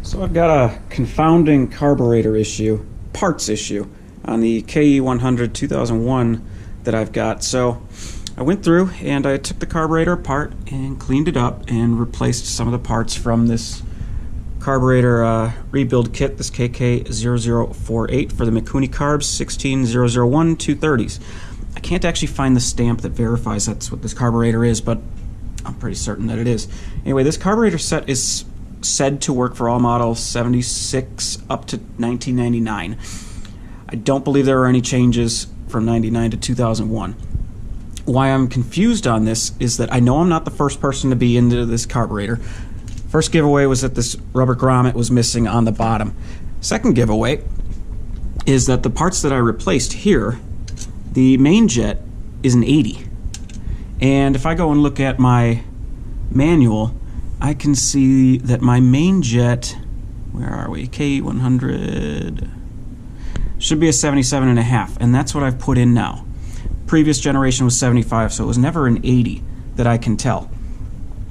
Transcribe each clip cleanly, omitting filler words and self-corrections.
So I've got a confounding carburetor issue, parts issue, on the KE100 2001 that I've got. So I went through and I took the carburetor apart and cleaned it up and replaced some of the parts from this carburetor rebuild kit, this KE100 for the Mikuni Carbs 16001 230s. I can't actually find the stamp that verifies that's what this carburetor is, but I'm pretty certain that it is. Anyway, this carburetor set is said to work for all models 76 up to 1999. I don't believe there are any changes from 99 to 2001. Why I'm confused on this is that I know I'm not the first person to be into this carburetor. First giveaway was that this rubber grommet was missing on the bottom. Second giveaway is that the parts that I replaced here, the main jet is an 80. And if I go and look at my manual, I can see that my main jet, where are we? KE100 should be a 77.5, and that's what I've put in now. Previous generation was 75, so it was never an 80 that I can tell.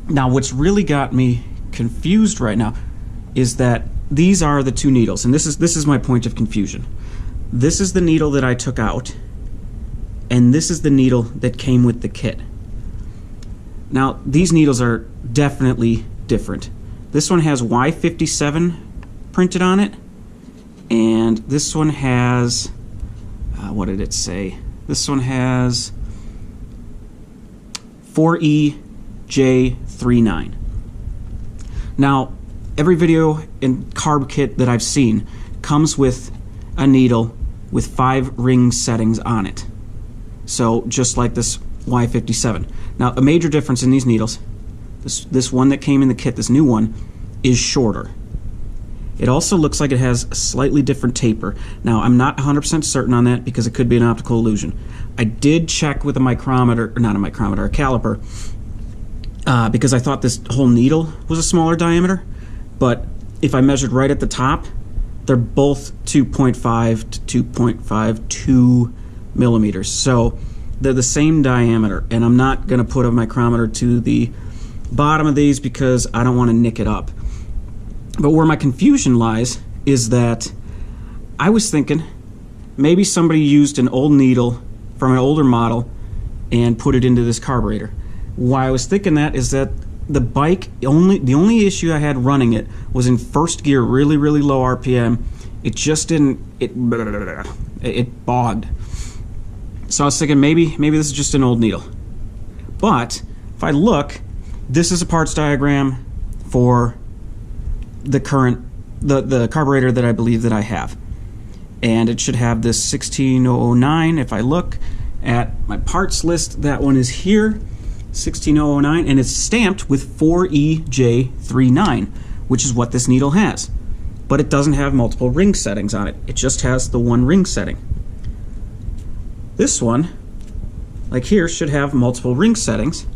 Now, what's really got me confused right now is that these are the two needles, and this is my point of confusion. This is the needle that I took out, and this is the needle that came with the kit. Now, these needles are definitely different. This one has Y57 printed on it, and this one has, what did it say? This one has 4EJ39. Now, every video and carb kit that I've seen comes with a needle with 5 ring settings on it. So, just like this Y57. Now, a major difference in these needles, this one that came in the kit, this new one, is shorter. It also looks like it has a slightly different taper. Now, I'm not 100% certain on that because it could be an optical illusion. I did check with a micrometer, or not a micrometer, a caliper, because I thought this whole needle was a smaller diameter, but if I measured right at the top, they're both 2.5 to 2.52 millimeters. So they're the same diameter, and I'm not going to put a micrometer to the bottom of these because I don't want to nick it up. But where my confusion lies is that I was thinking maybe somebody used an old needle from an older model and put it into this carburetor. Why I was thinking that is that the bike, the only issue I had running it was in first gear, really low RPM. It just didn't, it bogged. So I was thinking maybe this is just an old needle. But if I look, this is a parts diagram for the current, the carburetor that I believe that I have. And it should have this 16009. If I look at my parts list, that one is here, 16009, and it's stamped with 4EJ39, which is what this needle has. But it doesn't have multiple ring settings on it. It just has the one ring setting. This one, like here, should have multiple ring settings.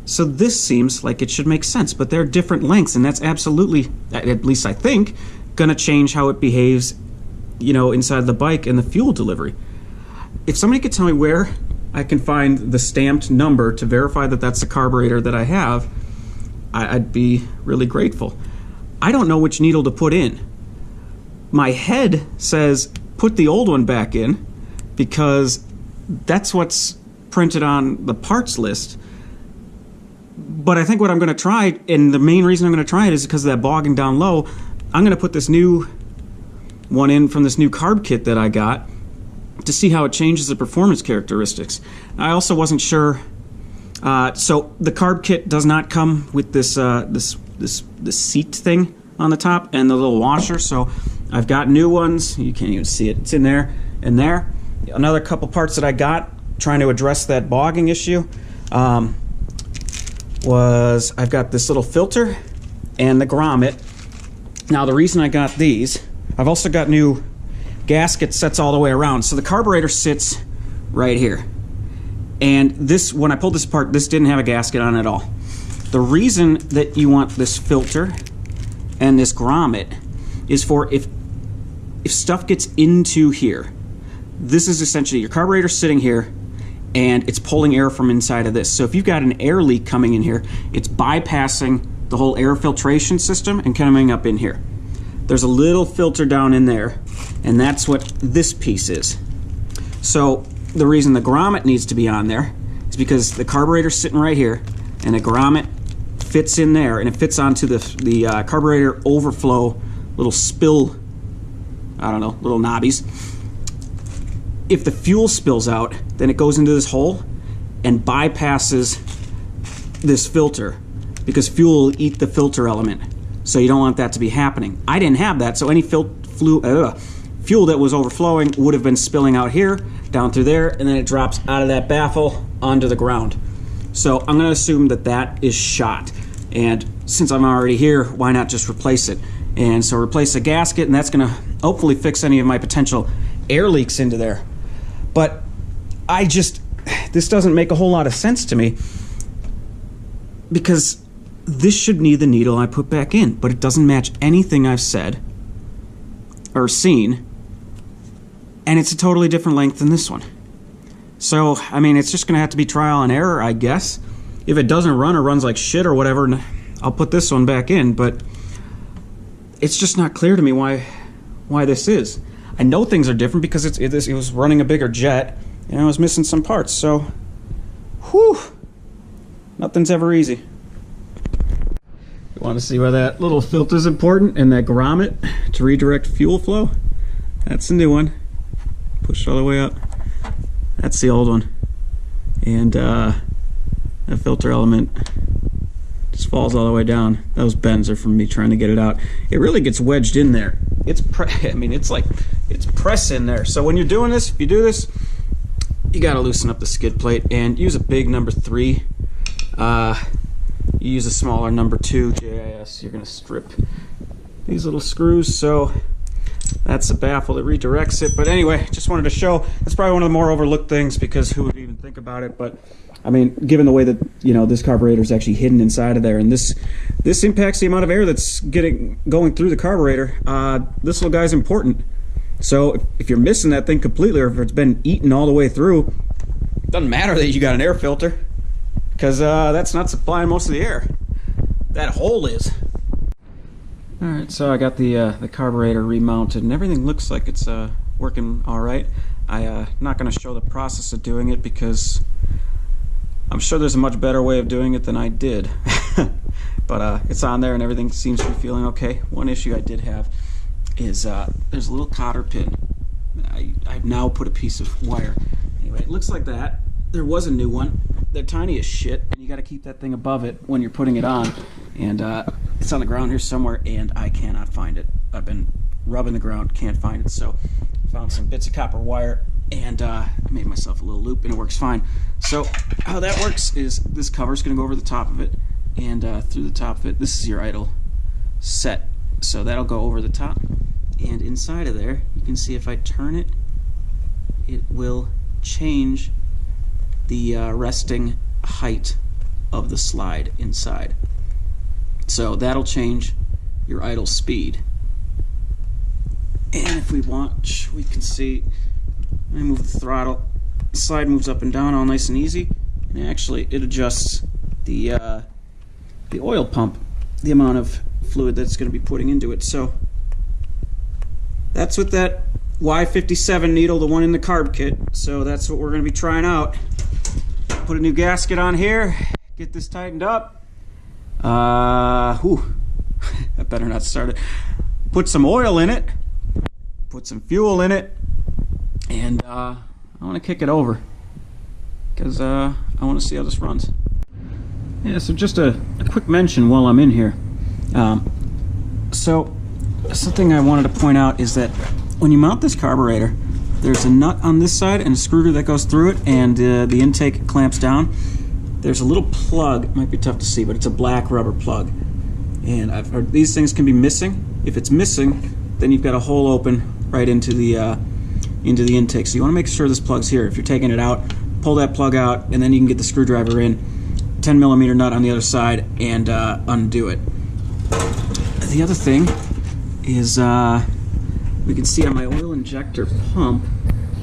So this seems like it should make sense, but they're different lengths, and that's absolutely, at least I think, gonna change how it behaves, you know, inside the bike and the fuel delivery. If somebody could tell me where I can find the stamped number to verify that that's the carburetor that I have, I'd be really grateful. I don't know which needle to put in. My head says put the old one back in, because that's what's printed on the parts list. But I think what I'm going to try, and the main reason I'm going to try it is because of that bogging down low, I'm going to put this new one in from this new carb kit that I got to see how it changes the performance characteristics. I also wasn't sure, so the carb kit does not come with this this seat thing on the top and the little washer, so I've got new ones. You can't even see it. It's in there and there. Another couple parts that I got trying to address that bogging issue was I've got this little filter and the grommet. Now, the reason I got these, I've also got new gasket sets all the way around. So the carburetor sits right here. And this, when I pulled this apart, this didn't have a gasket on at all. The reason that you want this filter and this grommet is for if stuff gets into here. This is essentially your carburetor sitting here, and it's pulling air from inside of this. So if you've got an air leak coming in here, it's bypassing the whole air filtration system and coming up in here. there's a little filter down in there, and that's what this piece is. So the reason the grommet needs to be on there is because the carburetor's sitting right here, and the grommet fits in there, and it fits onto the carburetor overflow little spill, I don't know, little knobbies. If the fuel spills out, then it goes into this hole and bypasses this filter, because fuel will eat the filter element. So you don't want that to be happening. I didn't have that, so any fuel that was overflowing would have been spilling out here, down through there, and then it drops out of that baffle onto the ground. So I'm going to assume that that is shot. And since I'm already here, why not just replace it? And so replace the gasket, and that's going to hopefully fix any of my potential air leaks into there. But this doesn't make a whole lot of sense to me, because this should need the needle I put back in, but it doesn't match anything I've said or seen, and it's a totally different length than this one. So, I mean, it's just going to have to be trial and error, I guess. If it doesn't run or runs like shit or whatever, I'll put this one back in, but it's just not clear to me why this is. I know things are different because it was running a bigger jet, and I was missing some parts, so whew, nothing's ever easy. You want to see why that little filter is important, and that grommet to redirect fuel flow? That's the new one. Pushed all the way up. That's the old one. And that filter element just falls all the way down. Those bends are from me trying to get it out. It really gets wedged in there. It's press in there. So when you're doing this, if you do this, you got to loosen up the skid plate and use a big number 3. You use a smaller number 2 JIS. You're going to strip these little screws. So that's the baffle that redirects it. But anyway, just wanted to show. That's probably one of the more overlooked things, because who would even think about it? But I mean, given the way that, you know, this carburetor is actually hidden inside of there, and this impacts the amount of air that's going through the carburetor, this little guy's important. So if you're missing that thing completely, or if it's been eaten all the way through, it doesn't matter that you got an air filter, because that's not supplying most of the air. That hole is. Alright, so I got the carburetor remounted, and everything looks like it's working alright. I'm not going to show the process of doing it, because I'm sure there's a much better way of doing it than I did. But it's on there and everything seems to be feeling okay. One issue I did have is there's a little cotter pin. I've now put a piece of wire. Anyway, it looks like that. There was a new one. They're tiny as shit, and you got to keep that thing above it when you're putting it on. And it's on the ground here somewhere, and I cannot find it. I've been rubbing the ground, can't find it. So I found some bits of copper wire, and made myself a little loop, and it works fine. So how that works is this cover's going to go over the top of it, and through the top of it, this is your idle set. So that'll go over the top, and inside of there, you can see if I turn it, it will change the resting height of the slide inside. So that'll change your idle speed. And if we want, we can see, I move the throttle, the slide moves up and down all nice and easy, and actually it adjusts the oil pump, the amount of fluid that's going to be putting into it. So that's with that Y57 needle, the one in the carb kit. So that's what we're going to be trying out. Put a new gasket on here, get this tightened up. I better not start it. Put some oil in it, put some fuel in it, and I want to kick it over, because I want to see how this runs. Yeah, so just a quick mention while I'm in here. So something I wanted to point out is that when you mount this carburetor, there's a nut on this side and a screw that goes through it, and the intake clamps down. There's a little plug, it might be tough to see, but it's a black rubber plug. And I've heard these things can be missing. If it's missing, then you've got a hole open right into the intake. So you want to make sure this plug's here. If you're taking it out, pull that plug out, and then you can get the screwdriver in, 10mm nut on the other side, and undo it. The other thing is we can see on my oil injector pump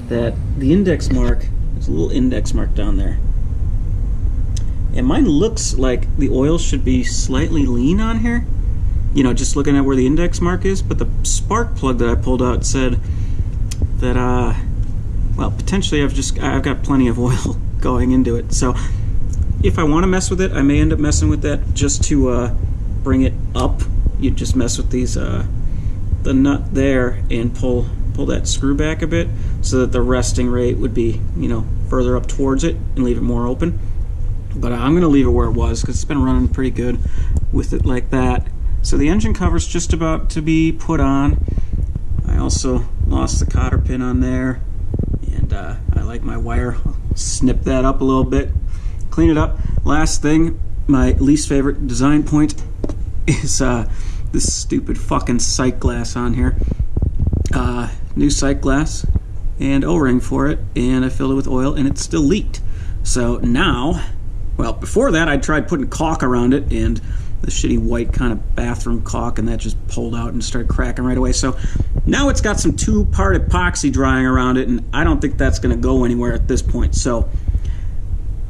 that the index mark, there's a little index mark down there. And mine looks like the oil should be slightly lean on here, you know, just looking at where the index mark is, but the spark plug that I pulled out said that, well, potentially I've got plenty of oil going into it. So if I want to mess with it, I may end up messing with that just to bring it up. You just mess with these, the nut there, and pull that screw back a bit so that the resting rate would be, you know, further up towards it and leave it more open. But I'm going to leave it where it was because it's been running pretty good with it like that. So the engine cover's just about to be put on. I also lost the cotter pin on there, and I like my wire. I'll snip that up a little bit, clean it up. Last thing, my least favorite design point is this stupid fucking sight glass on here. New sight glass and O-ring for it, and I filled it with oil and it still leaked. So now, well, before that I tried putting caulk around it, and the shitty white kind of bathroom caulk, and that just pulled out and started cracking right away. So now it's got some two-part epoxy drying around it, and I don't think that's going to go anywhere at this point. So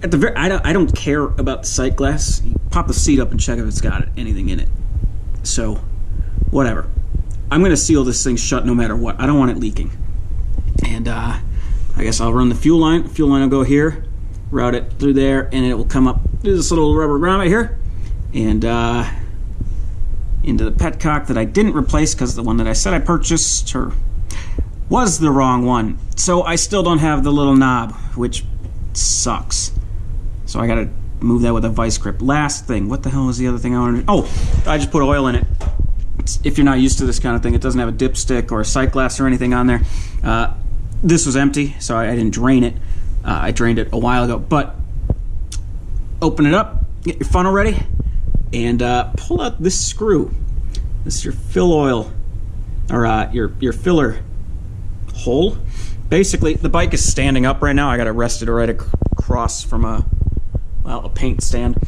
at the I don't care about the sight glass. You pop the seat up and check if it's got anything in it. So whatever. I'm going to seal this thing shut no matter what. I don't want it leaking. And I guess I'll run the fuel line. The fuel line will go here, route it through there, and it will come up through this little rubber grommet here, and into the petcock that I didn't replace because the one that I said I purchased was the wrong one. So I still don't have the little knob, which sucks. So I got to move that with a vice grip. Last thing, what the hell was the other thing I wanted to do? Oh, I just put oil in it. If you're not used to this kind of thing, it doesn't have a dipstick or a sight glass or anything on there. This was empty, so I didn't drain it. I drained it a while ago. But open it up, get your funnel ready, and pull out this screw. This is your fill oil, or your filler hole. Basically, the bike is standing up right now. I got it rested right across from a paint stand.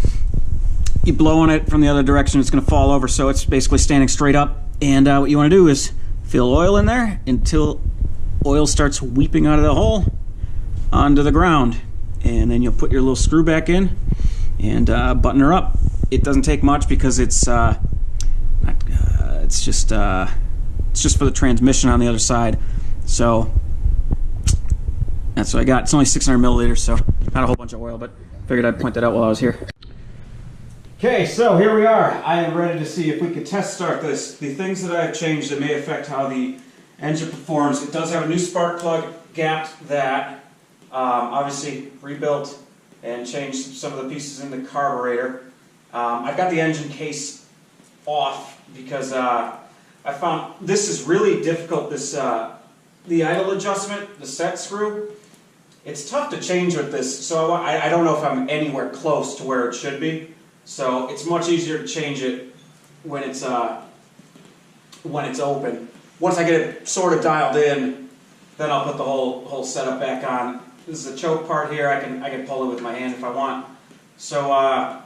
You blow on it from the other direction, it's going to fall over, so it's basically standing straight up. And what you want to do is fill oil in there until oil starts weeping out of the hole onto the ground. And then you'll put your little screw back in and button her up. It doesn't take much because it's just for the transmission on the other side. So that's what I got. It's only 600 milliliters, so not a whole bunch of oil, but figured I'd point that out while I was here. Okay, so here we are. I am ready to see if we could test start this. The things that I have changed that may affect how the engine performs. It does have a new spark plug, gapped that. Obviously rebuilt and changed some of the pieces in the carburetor. I've got the engine case off because I found this is really difficult. This the idle adjustment, the set screw. It's tough to change with this, so I don't know if I'm anywhere close to where it should be. So it's much easier to change it when it's open. Once I get it sort of dialed in, then I'll put the whole setup back on. This is a choke part here. I can pull it with my hand if I want. So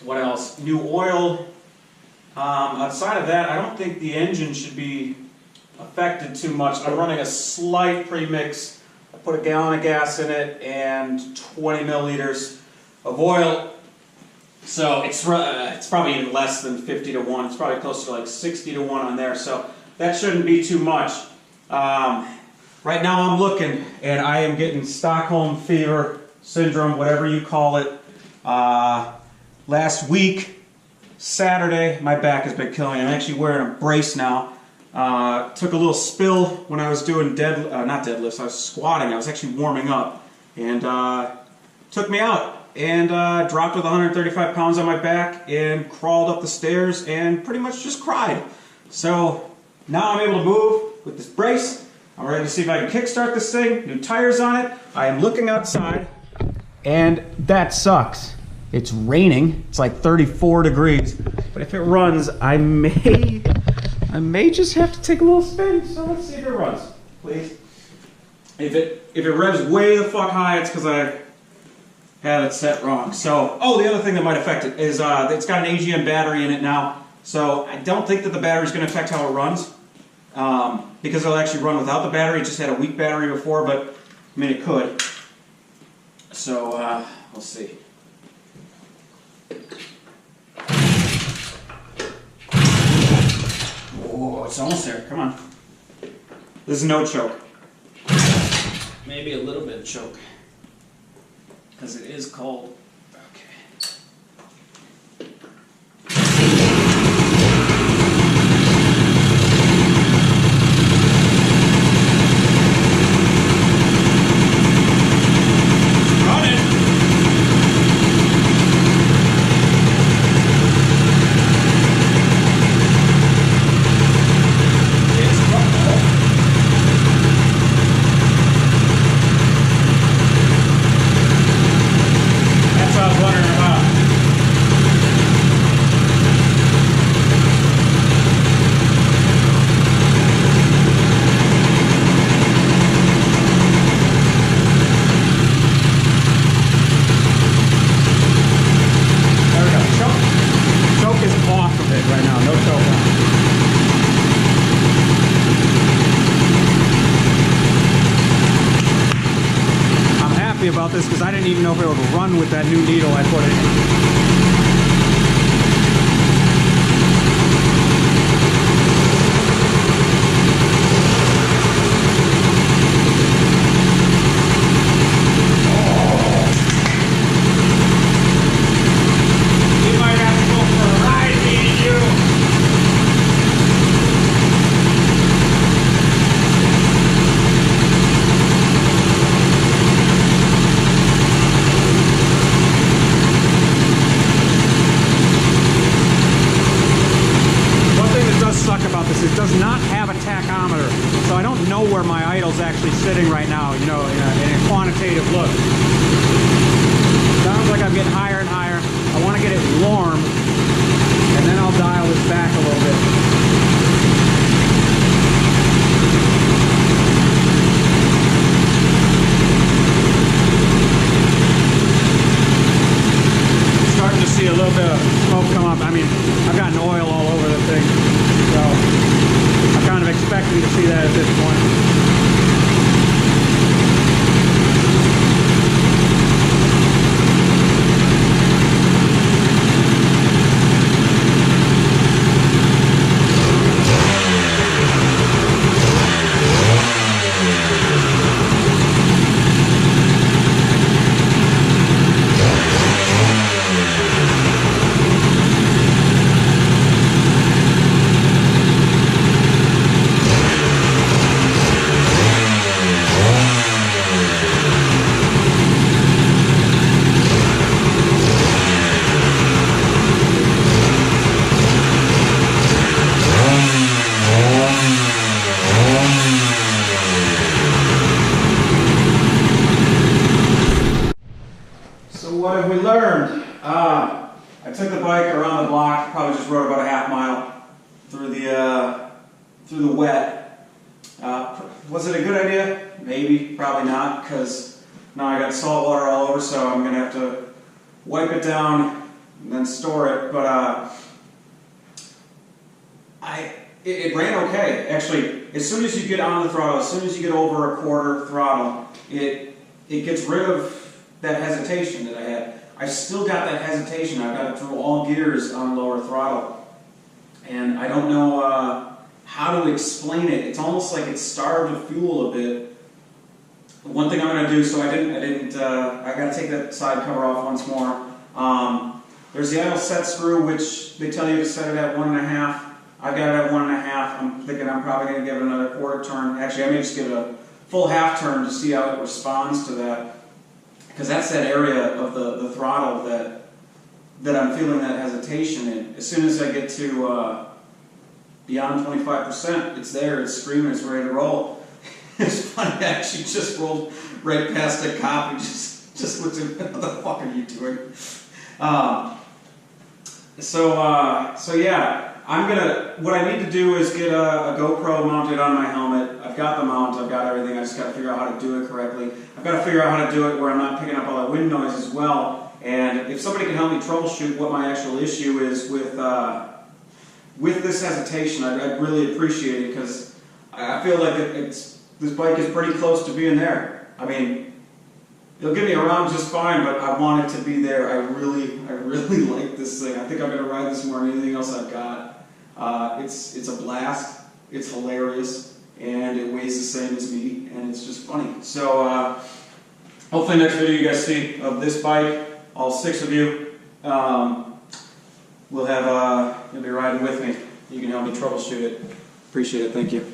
what else? New oil. Outside of that, I don't think the engine should be affected too much. I'm running a slight premix. I put a gallon of gas in it and 20 milliliters of oil. So it's probably even less than 50 to 1. It's probably closer to like 60 to 1 on there. So that shouldn't be too much. Right now I'm looking, and I am getting Stockholm Fever Syndrome, whatever you call it. Last week, Saturday, my back has been killing me. I'm actually wearing a brace now. Took a little spill when I was doing not deadlifts, I was squatting. I was actually warming up, and took me out. And dropped with 135 pounds on my back and crawled up the stairs and pretty much just cried. So now I'm able to move with this brace. I'm ready to see if I can kickstart this thing. New tires on it. I am looking outside, and that sucks. It's raining. It's like 34 degrees. But if it runs, I may just have to take a little spin. So let's see if it runs, please. If it revs way the fuck high, it's because I had it set wrong. So, the other thing that might affect it is it's got an AGM battery in it now. So I don't think that the battery is going to affect how it runs, because it'll actually run without the battery. It just had a weak battery before, but I mean it could. So we'll see. it's almost there. Come on. This is no choke. Maybe a little bit of choke. Because it is cold. About this because I didn't even know if it would run with that new needle I put in. It does not have a tachometer, so I don't know where my idle's actually sitting right now, you know, in a quantitative look. Sounds like I'm getting higher and higher. I want to get it warm, and then I'll dial this back a little bit. Starting to see a little bit of smoke come up. I mean, I've gotten oil all over the thing, so I'm kind of expecting to see that at this point. What have we learned? I took the bike around the block, probably just rode about a half mile through the wet. Was it a good idea? Maybe, probably not, because now I got salt water all over, so I'm going to have to wipe it down and then store it. But it ran okay. Actually, as soon as you get on the throttle, as soon as you get over a quarter throttle, it gets rid of that hesitation that I had. I still got that hesitation. I've got it through all gears on lower throttle. And I don't know how to explain it. It's almost like it's starved of fuel a bit. One thing I'm going to do, so I got to take that side cover off once more. There's the idle set screw, which they tell you to set it at 1.5. I've got it at 1.5. I'm thinking I'm probably going to give it another quarter turn. Actually, I may just give it a full half turn to see how it responds to that. Because that's that area of the throttle that I'm feeling that hesitation in. As soon as I get to beyond 25%, it's there, it's screaming, it's ready to roll. It's funny, I actually just rolled right past a cop and just looked at me, what the fuck are you doing? So yeah, what I need to do is get a GoPro mounted on my helmet. I've got the mount, I've got everything, I just got to figure out how to do it correctly. I've got to figure out how to do it where I'm not picking up all that wind noise as well. And if somebody can help me troubleshoot what my actual issue is with this hesitation, I'd really appreciate it, because I feel like this bike is pretty close to being there. I mean, it'll get me around just fine, but I want it to be there. I really like this thing. I think I'm going to ride this more than anything else I've got. It's a blast. It's hilarious, and it weighs the same as me, and it's just funny. So hopefully next video you guys see of this bike, all 6 of you, you'll be riding with me. You can help me troubleshoot it. Appreciate it. Thank you.